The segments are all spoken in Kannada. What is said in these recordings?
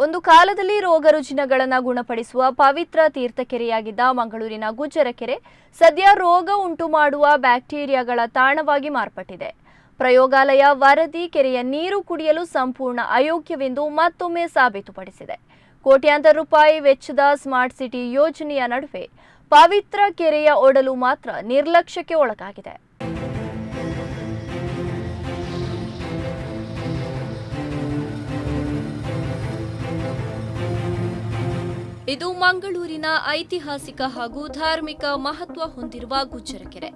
ಒಂದು ಕಾಲದಲ್ಲಿ ರೋಗ ರುಜಿನಗಳನ್ನು ಗುಣಪಡಿಸುವ ಪವಿತ್ರ ತೀರ್ಥಕೆರೆಯಾಗಿದ್ದ ಮಂಗಳೂರಿನ ಗುಜ್ಜರಕೆರೆ ಸದ್ಯ ರೋಗ ಉಂಟು ಮಾಡುವ ಬ್ಯಾಕ್ಟೀರಿಯಾಗಳ ತಾಣವಾಗಿ ಮಾರ್ಪಟ್ಟಿದೆ. ಪ್ರಯೋಗಾಲಯ ವರದಿ ಕೆರೆಯ ನೀರು ಕುಡಿಯಲು ಸಂಪೂರ್ಣ ಅಯೋಗ್ಯವೆಂದು ಮತ್ತೊಮ್ಮೆ ಸಾಬೀತುಪಡಿಸಿದೆ. ಕೋಟ್ಯಾಂತರ ರೂಪಾಯಿ ವೆಚ್ಚದ ಸ್ಮಾರ್ಟ್ ಸಿಟಿ ಯೋಜನೆಯ ನಡುವೆ ಪವಿತ್ರ ಕೆರೆಯ ಒಡಲು ಮಾತ್ರ ನಿರ್ಲಕ್ಷ್ಯಕ್ಕೆ ಒಳಗಾಗಿದೆ. ಇದು ಮಂಗಳೂರಿನ ಐತಿಹಾಸಿಕ ಹಾಗೂ ಧಾರ್ಮಿಕ ಮಹತ್ವ ಹೊಂದಿರುವ ಗುಜ್ಜರಕೆರೆ.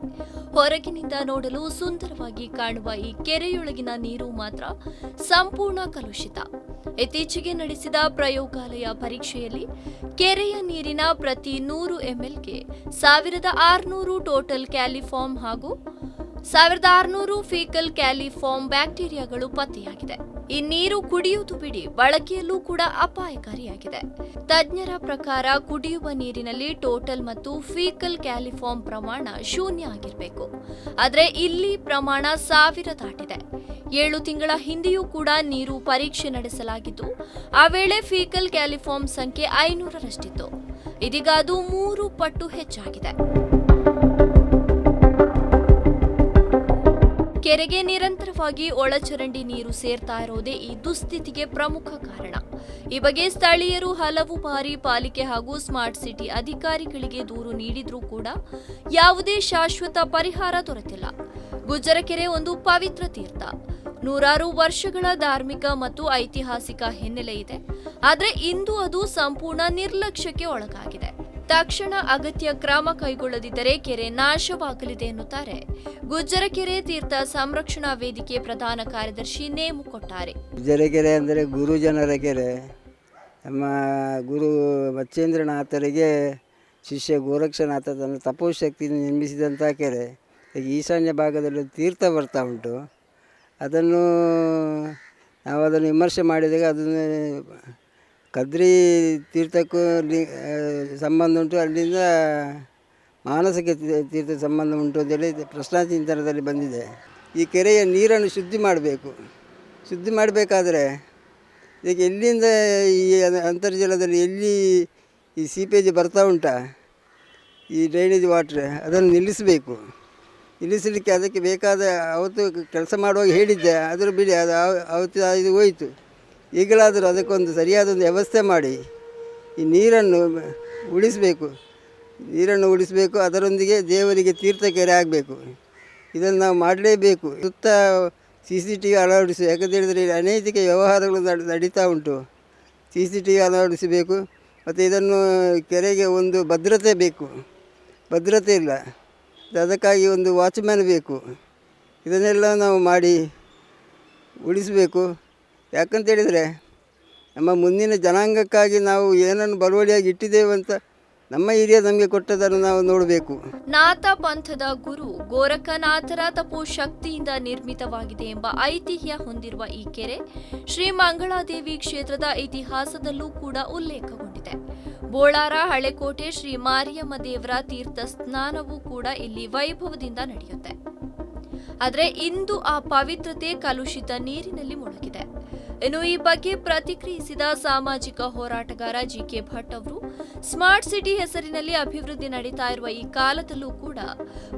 ಹೊರಗಿನಿಂದ ನೋಡಲು ಸುಂದರವಾಗಿ ಕಾಣುವ ಈ ಕೆರೆಯೊಳಗಿನ ನೀರು ಮಾತ್ರ ಸಂಪೂರ್ಣ ಕಲುಷಿತ. ಇತ್ತೀಚೆಗೆ ನಡೆಸಿದ ಪ್ರಯೋಗಾಲಯ ಪರೀಕ್ಷೆಯಲ್ಲಿ ಕೆರೆಯ ನೀರಿನ ಪ್ರತಿ 100 mlಗೆ 1600 ಟೋಟಲ್ ಕ್ಯಾಲಿಫಾರ್ಮ್ ಹಾಗೂ 1600 ಫೀಕಲ್ ಕ್ಯಾಲಿಫಾರ್ಮ್ ಬ್ಯಾಕ್ಟೀರಿಯಾಗಳು ಪತ್ತೆಯಾಗಿದೆ. ಈ ನೀರು ಕುಡಿಯುವುದು ಬಿಡಿ, ಬಳಕೆಯಲ್ಲೂ ಕೂಡ ಅಪಾಯಕಾರಿಯಾಗಿದೆ. ತಜ್ಞರ ಪ್ರಕಾರ ಕುಡಿಯುವ ನೀರಿನಲ್ಲಿ ಟೋಟಲ್ ಮತ್ತು ಫೀಕಲ್ ಕ್ಯಾಲಿಫಾರ್ಮ್ ಪ್ರಮಾಣ 0 ಆಗಿರಬೇಕು. ಆದರೆ ಇಲ್ಲಿ ಪ್ರಮಾಣ 1000 ದಾಟಿದೆ. 7 ತಿಂಗಳ ಹಿಂದೆಯೂ ಕೂಡ ನೀರು ಪರೀಕ್ಷೆ ನಡೆಸಲಾಗಿದ್ದು, ಆ ವೇಳೆ ಫೀಕಲ್ ಕ್ಯಾಲಿಫಾರ್ಮ್ ಸಂಖ್ಯೆ 500ರಷ್ಟಿತ್ತು. ಇದೀಗ ಅದು 3 ಪಟ್ಟು ಹೆಚ್ಚಾಗಿದೆ. ಕೆರೆಗೆ ನಿರಂತರವಾಗಿ ಒಳಚರಂಡಿ ನೀರು ಸೇರ್ತಾ ಇರೋದೇ ಈ ದುಸ್ಥಿತಿಗೆ ಪ್ರಮುಖ ಕಾರಣ. ಈ ಬಗ್ಗೆ ಸ್ಥಳೀಯರು ಹಲವು ಬಾರಿ ಪಾಲಿಕೆ ಹಾಗೂ ಸ್ಮಾರ್ಟ್ ಸಿಟಿ ಅಧಿಕಾರಿಗಳಿಗೆ ದೂರು ನೀಡಿದ್ರೂ ಕೂಡ ಯಾವುದೇ ಶಾಶ್ವತ ಪರಿಹಾರ ದೊರೆತಿಲ್ಲ. ಗುಜ್ಜರಕೆರೆ ಒಂದು ಪವಿತ್ರ ತೀರ್ಥ, ನೂರಾರು ವರ್ಷಗಳ ಧಾರ್ಮಿಕ ಮತ್ತು ಐತಿಹಾಸಿಕ ಹಿನ್ನೆಲೆ ಇದೆ. ಆದರೆ ಇಂದು ಅದು ಸಂಪೂರ್ಣ ನಿರ್ಲಕ್ಷ್ಯಕ್ಕೆ ಒಳಗಾಗಿದೆ. ತಕ್ಷಣ ಅಗತ್ಯ ಕ್ರಮ ಕೈಗೊಳ್ಳದಿದ್ದರೆ ಕೆರೆ ನಾಶವಾಗಲಿದೆ ಎನ್ನುತ್ತಾರೆ ಗುಜ್ಜರಕೆರೆ ತೀರ್ಥ ಸಂರಕ್ಷಣಾ ವೇದಿಕೆ ಪ್ರಧಾನ ಕಾರ್ಯದರ್ಶಿ ನೇಮು ಕೊಟ್ಟಾರೆ. ಗುಜ್ಜರಕೆರೆ ಅಂದರೆ ಗುರುಜನರ ಕೆರೆ. ನಮ್ಮ ಗುರು ಮಚ್ಚೇಂದ್ರನಾಥರಿಗೆ ಶಿಷ್ಯ ಗೋರಕ್ಷನಾಥ ತನ್ನ ತಪೋಶಕ್ತಿಯನ್ನು ನಿರ್ಮಿಸಿದಂಥ ಕೆರೆ. ಈಶಾನ್ಯ ಭಾಗದಲ್ಲಿ ತೀರ್ಥ ಬರ್ತಾ ಉಂಟು. ಅದನ್ನು ನಾವು ವಿಮರ್ಶೆ ಮಾಡಿದಾಗ ಅದನ್ನು ಕದ್ರಿ ತೀರ್ಥಕ್ಕೂ ಸಂಬಂಧ ಉಂಟು, ಅಲ್ಲಿಂದ ಮಾನಸಿಕ ತೀರ್ಥ ಸಂಬಂಧ ಉಂಟು ಅಂತೇಳಿ ಪ್ರಶ್ನಾಚಿಂತನದಲ್ಲಿ ಬಂದಿದೆ. ಈ ಕೆರೆಯ ನೀರನ್ನು ಶುದ್ಧಿ ಮಾಡಬೇಕು. ಶುದ್ಧಿ ಮಾಡಬೇಕಾದ್ರೆ ಇದಕ್ಕೆ ಎಲ್ಲಿಂದ ಈ ಅಂತರ್ಜಲದಲ್ಲಿ ಎಲ್ಲಿ ಈ ಸೀಪೇಜ್ ಬರ್ತಾ ಉಂಟಾ, ಈ ಡ್ರೈನೇಜ್ ವಾಟ್ರ್, ಅದನ್ನು ನಿಲ್ಲಿಸಬೇಕು. ನಿಲ್ಲಿಸಲಿಕ್ಕೆ ಅದಕ್ಕೆ ಬೇಕಾದ ಅವತ್ತು ಕೆಲಸ ಮಾಡುವಾಗ ಹೇಳಿದ್ದೆ, ಅದರ ಬಿಡಿ, ಅದು ಅವತ್ತು ಇದು ಹೋಯಿತು. ಈಗಲಾದರೂ ಅದಕ್ಕೊಂದು ಸರಿಯಾದೊಂದು ವ್ಯವಸ್ಥೆ ಮಾಡಿ ಈ ನೀರನ್ನು ಉಳಿಸಬೇಕು. ನೀರನ್ನು ಉಳಿಸಬೇಕು, ಅದರೊಂದಿಗೆ ದೇವರಿಗೆ ತೀರ್ಥ ಕೆರೆ ಆಗಬೇಕು. ಇದನ್ನು ನಾವು ಮಾಡಲೇಬೇಕು. ಸುತ್ತ CCTV ಅಳವಡಿಸಿ, ಯಾಕಂತ ಹೇಳಿದರೆ ಅನೈತಿಕ ವ್ಯವಹಾರಗಳು ನಡೀತಾ ಉಂಟು. CCTV ಅಳವಡಿಸಬೇಕು. ಮತ್ತು ಇದನ್ನು ಕೆರೆಗೆ ಒಂದು ಭದ್ರತೆ ಬೇಕು. ಭದ್ರತೆ ಇಲ್ಲ, ಅದಕ್ಕಾಗಿ ಒಂದು ವಾಚ್ಮ್ಯಾನ್ ಬೇಕು. ಇದನ್ನೆಲ್ಲ ನಾವು ಮಾಡಿ ಉಳಿಸಬೇಕು. ಯಾಕಂತೇಳಿದರೆ ನಮ್ಮ ಮುಂದಿನ ಜನಾಂಗಕ್ಕಾಗಿ ನಾವು ಏನನ್ನು ಬಳುವಳಿಯಾಗಿ ಇಟ್ಟಿದ್ದೇವೆ ಅಂತ ನಮ್ಮ ಹಿರಿಯ ನಮಗೆ ಕೊಟ್ಟದನ್ನು ನಾವು ನೋಡಬೇಕು. ನಾಥ ಪಂಥದ ಗುರು ಗೋರಖನಾಥರ ತಪೋಶಕ್ತಿಯಿಂದ ನಿರ್ಮಿತವಾಗಿದೆ ಎಂಬ ಐತಿಹ್ಯ ಹೊಂದಿರುವ ಈ ಕೆರೆ ಶ್ರೀ ಮಂಗಳಾದೇವಿ ಕ್ಷೇತ್ರದ ಇತಿಹಾಸದಲ್ಲೂ ಕೂಡ ಉಲ್ಲೇಖಗೊಂಡಿದೆ. ಬೋಳಾರ, ಹಳೆಕೋಟೆ, ಶ್ರೀ ಮಾರಿಯಮ್ಮ ದೇವರ ತೀರ್ಥ ಸ್ನಾನವೂ ಕೂಡ ಇಲ್ಲಿ ವೈಭವದಿಂದ ನಡೆಯುತ್ತೆ. ಆದರೆ ಇಂದು ಆ ಪವಿತ್ರತೆ ಕಲುಷಿತ ನೀರಿನಲ್ಲಿ ಮುಳುಗಿದೆ. ಇನ್ನು ಈ ಬಗ್ಗೆ ಪ್ರತಿಕ್ರಿಯಿಸಿದ ಸಾಮಾಜಿಕ ಹೋರಾಟಗಾರ GK ಭಟ್ ಅವರು, ಸ್ಮಾರ್ಟ್ ಸಿಟಿ ಹೆಸರಿನಲ್ಲಿ ಅಭಿವೃದ್ಧಿ ನಡೀತಾ ಇರುವ ಈ ಕಾಲದಲ್ಲೂ ಕೂಡ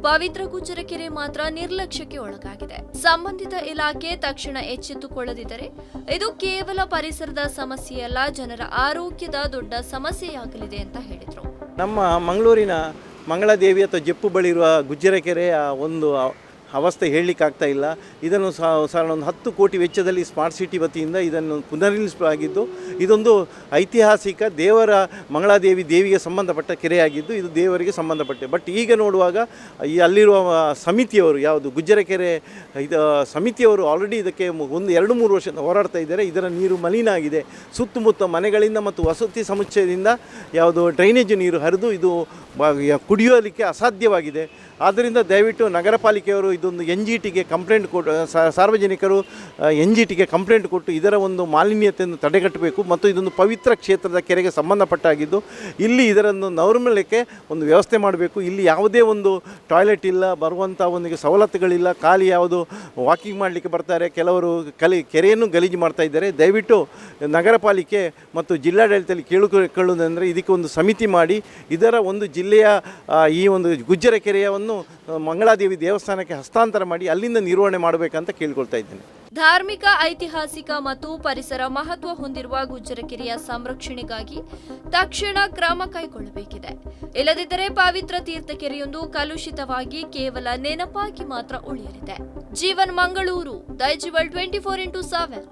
ಪವಿತ್ರ ಗುಜ್ಜರಕೆರೆ ಮಾತ್ರ ನಿರ್ಲಕ್ಷ್ಯಕ್ಕೆ ಒಳಗಾಗಿದೆ. ಸಂಬಂಧಿತ ಇಲಾಖೆ ತಕ್ಷಣ ಎಚ್ಚೆತ್ತುಕೊಳ್ಳದಿದ್ದರೆ ಇದು ಕೇವಲ ಪರಿಸರದ ಸಮಸ್ಯೆಯಲ್ಲ, ಜನರ ಆರೋಗ್ಯದ ದೊಡ್ಡ ಸಮಸ್ಯೆಯಾಗಲಿದೆ ಅಂತ ಹೇಳಿದರು. ನಮ್ಮ ಮಂಗಳೂರಿನ ಮಂಗಳಾದೇವಿ ಅಥವಾ ಜಪ್ಪು ಬಳಿ ಇರುವ ಗುಜ್ಜರಕೆರೆಯ ಒಂದು ಅವಸ್ಥೆ ಹೇಳಲಿಕ್ಕಾಗ್ತಾ ಇಲ್ಲ. ಇದನ್ನು ಸಾಧಾರಣ ಒಂದು 10 ಕೋಟಿ ವೆಚ್ಚದಲ್ಲಿ ಸ್ಮಾರ್ಟ್ ಸಿಟಿ ವತಿಯಿಂದ ಇದನ್ನು ಪುನರ್ನಿರ್ಮಿಸಲಾಗಿದ್ದು, ಇದೊಂದು ಐತಿಹಾಸಿಕ ದೇವರ ಮಂಗಳಾದೇವಿ ದೇವಿಗೆ ಸಂಬಂಧಪಟ್ಟ ಕೆರೆಯಾಗಿದ್ದು ಇದು ದೇವರಿಗೆ ಸಂಬಂಧಪಟ್ಟೆ. ಬಟ್ ಈಗ ನೋಡುವಾಗ ಈ ಅಲ್ಲಿರುವ ಸಮಿತಿಯವರು, ಯಾವುದು ಗುಜ್ಜರಕೆರೆ ಇದು ಸಮಿತಿಯವರು ಆಲ್ರೆಡಿ ಇದಕ್ಕೆ 1-2-3 ವರ್ಷದಿಂದ ಹೋರಾಡ್ತಾ ಇದ್ದಾರೆ. ಇದರ ನೀರು ಮಲಿನ ಆಗಿದೆ. ಸುತ್ತಮುತ್ತ ಮನೆಗಳಿಂದ ಮತ್ತು ವಸತಿ ಸಮುಚ್ಚಯದಿಂದ ಯಾವುದು ಡ್ರೈನೇಜ್ ನೀರು ಹರಿದು ಇದು ಕುಡಿಯೋದಕ್ಕೆ ಅಸಾಧ್ಯವಾಗಿದೆ. ಆದ್ದರಿಂದ ದಯವಿಟ್ಟು ನಗರ ಪಾಲಿಕೆಯವರು ಇದೊಂದು NGTಗೆ ಕಂಪ್ಲೇಂಟ್ ಕೊಟ್ಟು ಸಾರ್ವಜನಿಕರು NGTಗೆ ಕಂಪ್ಲೇಂಟ್ ಕೊಟ್ಟು ಇದರ ಒಂದು ಮಾಲಿನ್ಯತೆಯನ್ನು ತಡೆಗಟ್ಟಬೇಕು ಮತ್ತು ಇದೊಂದು ಪವಿತ್ರ ಕ್ಷೇತ್ರದ ಕೆರೆಗೆ ಸಂಬಂಧಪಟ್ಟಾಗಿದ್ದು ಇಲ್ಲಿ ಇದರನ್ನು ನೈರ್ಮಲ್ಯಕ್ಕೆ ಒಂದು ವ್ಯವಸ್ಥೆ ಮಾಡಬೇಕು. ಇಲ್ಲಿ ಯಾವುದೇ ಒಂದು ಟಾಯ್ಲೆಟ್ ಇಲ್ಲ, ಬರುವಂಥ ಒಂದು ಸವಲತ್ತುಗಳಿಲ್ಲ, ಖಾಲಿ ಯಾವುದು ವಾಕಿಂಗ್ ಮಾಡಲಿಕ್ಕೆ ಬರ್ತಾರೆ, ಕೆಲವರು ಕೆರೆಯನ್ನು ಗಲೀಜು ಮಾಡ್ತಾ ಇದ್ದಾರೆ. ದಯವಿಟ್ಟು ನಗರ ಪಾಲಿಕೆ ಮತ್ತು ಜಿಲ್ಲಾಡಳಿತದಲ್ಲಿ ಕೇಳಿಕೊಳ್ಳುವುದಂದರೆ ಇದಕ್ಕೆ ಒಂದು ಸಮಿತಿ ಮಾಡಿ ಇದರ ಒಂದು ಜಿಲ್ಲೆಯ ಈ ಒಂದು ಗುಜ್ಜರ ಕೆರೆಯನ್ನು ಮಂಗಳಾದೇವಿ ದೇವಸ್ಥಾನಕ್ಕೆ ಹಸ್ತಾಂತರ ಮಾಡಿ ಅಲ್ಲಿಂದ ನಿರ್ವಹಣೆ ಮಾಡಬೇಕಂತ ಕೇಳ್ಕೊಳ್ತಾ ಇದ್ದೇನೆ. ಧಾರ್ಮಿಕ, ಐತಿಹಾಸಿಕ ಮತ್ತು ಪರಿಸರ ಮಹತ್ವ ಹೊಂದಿರುವ ಗುಜ್ಜರ ಕೆರೆಯ ಸಂರಕ್ಷಣೆಗಾಗಿ ತಕ್ಷಣ ಕ್ರಮ ಕೈಗೊಳ್ಳಬೇಕಿದೆ. ಇಲ್ಲದಿದ್ದರೆ ಪವಿತ್ರ ತೀರ್ಥ ಕೆರೆಯೊಂದು ಕಲುಷಿತವಾಗಿ ಕೇವಲ ನೆನಪಾಗಿ ಮಾತ್ರ ಉಳಿಯಲಿದೆ. ಜೀವನ್, ಮಂಗಳೂರು, ದೈಜಿವಲ್ 24x7.